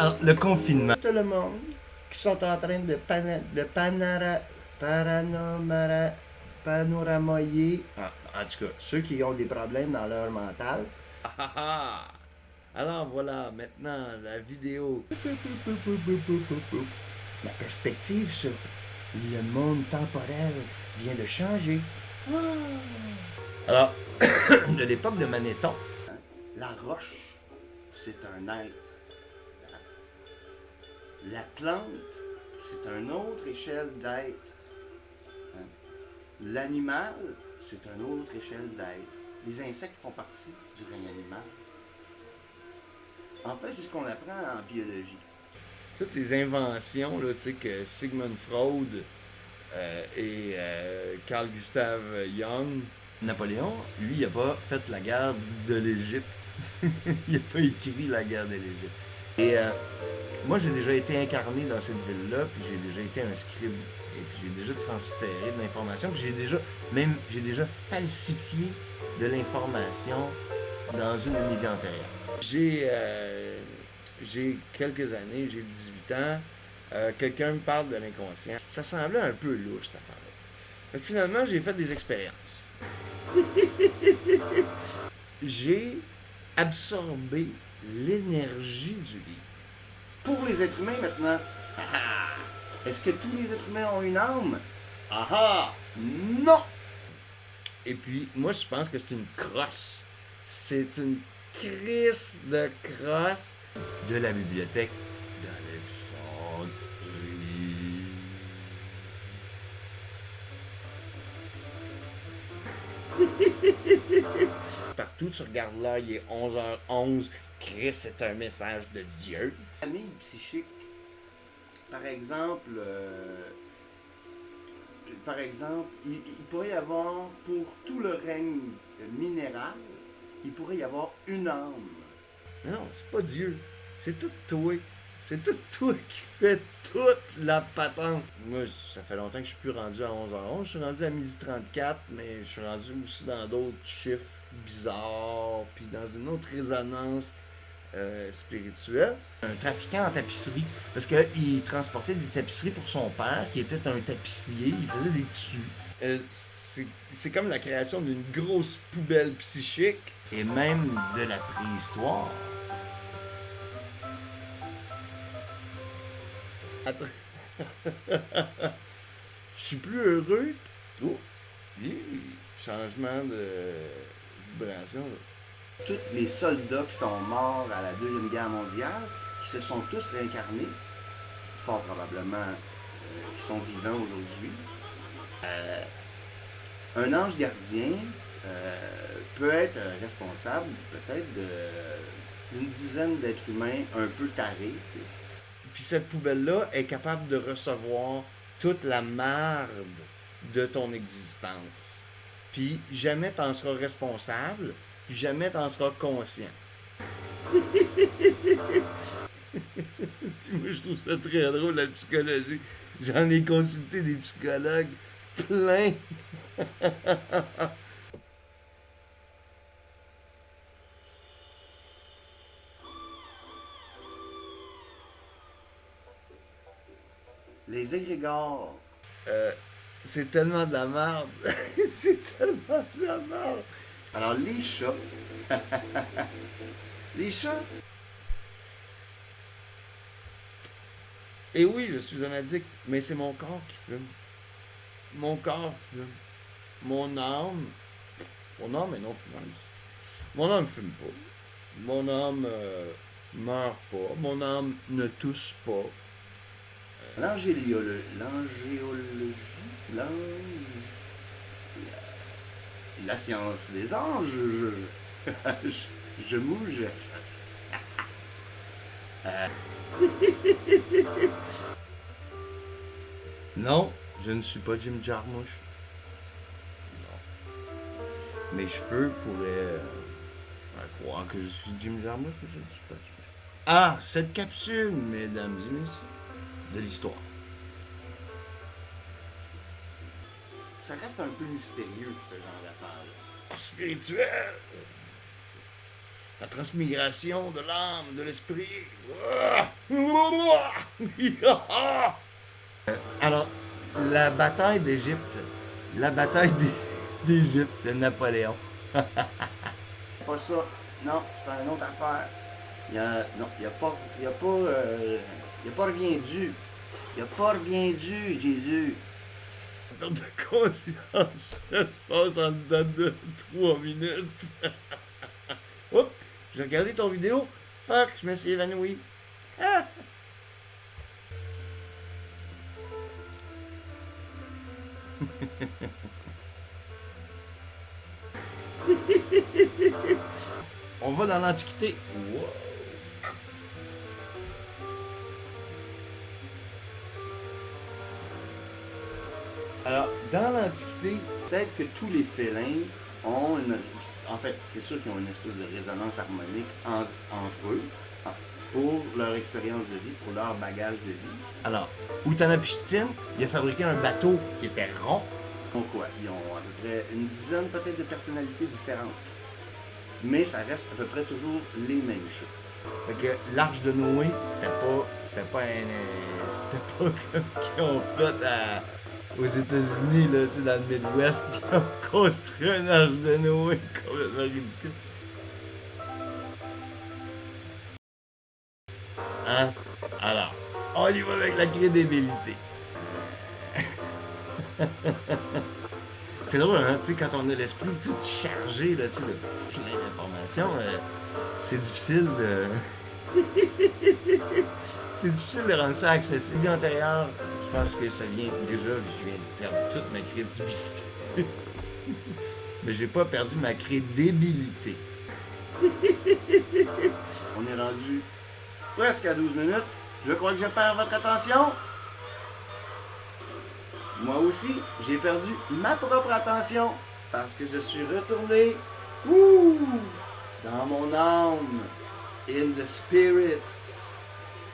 Alors, le confinement. Tout le monde qui sont en train de, panoramailler, en tout cas, ceux qui ont des problèmes dans leur mental. Ah, ah, ah. Alors voilà, maintenant la vidéo. La perspective sur le monde temporel vient de changer. Alors, de l'époque de Manéthon. La roche, c'est un être. La plante, c'est une autre échelle d'être. L'animal, c'est une autre échelle d'être. Les insectes font partie du règne animal. En fait, c'est ce qu'on apprend en biologie. Toutes les inventions là, que Sigmund Freud et Carl Gustav Jung. Napoléon, lui, il n'a pas fait la guerre de l'Égypte. Il n'a pas écrit la guerre de l'Égypte. Et moi, j'ai déjà été incarné dans cette ville-là, puis j'ai déjà été un scribe. Et puis j'ai déjà transféré de l'information, puis j'ai déjà falsifié de l'information dans une de mes vies antérieures. J'ai quelques années, j'ai 18 ans. Quelqu'un me parle de l'inconscient. Ça semblait un peu louche, cette affaire-là. Fait que finalement, j'ai fait des expériences. J'ai absorbé l'énergie du livre. Pour les êtres humains maintenant, est-ce que tous les êtres humains ont une âme? Non! Et puis, moi, je pense que c'est une crosse. C'est une crisse de crosse de la bibliothèque d'Alexandrie. Partout, tu regardes là, il est 11h11. Christ, c'est un message de Dieu. Famille psychique, par exemple, il pourrait y avoir, pour tout le règne minéral, il pourrait y avoir une âme. Mais non, c'est pas Dieu. C'est tout toi. C'est tout toi qui fait toute la patente. Moi, ça fait longtemps que je suis plus rendu à 11h11. Je suis rendu à 12h34, mais je suis rendu aussi dans d'autres chiffres bizarres, puis dans une autre résonance spirituelle. Un trafiquant en tapisserie, parce qu'il transportait des tapisseries pour son père, qui était un tapissier, il faisait des tissus. C'est comme la création d'une grosse poubelle psychique. Et même de la préhistoire. Attends. Je suis plus heureux. Oh, changement de vibration. Là. Tous les soldats qui sont morts à la Deuxième Guerre mondiale, qui se sont tous réincarnés, fort probablement qui sont vivants aujourd'hui. Un ange gardien peut être responsable peut-être d'une dizaine d'êtres humains un peu tarés. T'sais. Puis cette poubelle-là est capable de recevoir toute la marde de ton existence. Puis jamais t'en seras responsable, puis jamais t'en seras conscient. Puis moi, je trouve ça très drôle, la psychologie. J'en ai consulté des psychologues plein. Les égrégores. C'est tellement de la merde. C'est tellement de la merde. Alors, les chats. Les chats. Et oui, je suis un addict, mais c'est mon corps qui fume. Mon corps fume. Mon âme est non fumeuse. Mon âme fume pas. Mon âme meurt pas. Mon âme ne tousse pas. L'angéologie. La science des anges. Je mouge. Non, je ne suis pas Jim Jarmusch. Non. Mes cheveux pourraient faire croire que je suis Jim Jarmusch, mais je ne suis pas Jim Jarmusch. Ah, cette capsule, mesdames et messieurs, de l'histoire. Ça reste un peu mystérieux, ce genre d'affaires-là. Spirituel! La transmigration de l'âme, de l'esprit. Alors, la bataille d'Égypte. La bataille d'Égypte de Napoléon. Pas ça. Non, c'est une autre affaire. Non, il n'y a pas rien dû. Il n'y a pas rien dû, Jésus. La perte de conscience, ça se passe en dedans de 3 minutes. Oups, j'ai regardé ton vidéo. Fuck, je me suis évanoui. Ah! On va dans l'Antiquité. Wow. Alors, dans l'Antiquité, peut-être que tous les félins ont une... En fait, c'est sûr qu'ils ont une espèce de résonance harmonique entre eux pour leur expérience de vie, pour leur bagage de vie. Alors, Utnapishtim, il a fabriqué un bateau qui était rond. Donc quoi, ils ont à peu près une dizaine peut-être de personnalités différentes. Mais ça reste à peu près toujours les mêmes choses. Fait que l'arche de Noé, c'était pas comme qu'ils ont fait aux États-Unis, là, c'est dans le Midwest, ils ont construit une arche de Noé complètement ridicule. Hein? Alors, on y va avec la crédibilité. C'est drôle, hein, tu sais, quand on a l'esprit tout chargé, là, tu sais, de plein d'informations, c'est difficile de... c'est difficile de rendre ça accessible. Vie antérieure, je pense que ça vient déjà, je viens de perdre toute ma crédibilité. Mais j'ai pas perdu ma crédibilité. On est rendu presque à 12 minutes. Je crois que je perds votre attention. Moi aussi, j'ai perdu ma propre attention parce que je suis retourné dans mon âme, in the spirits.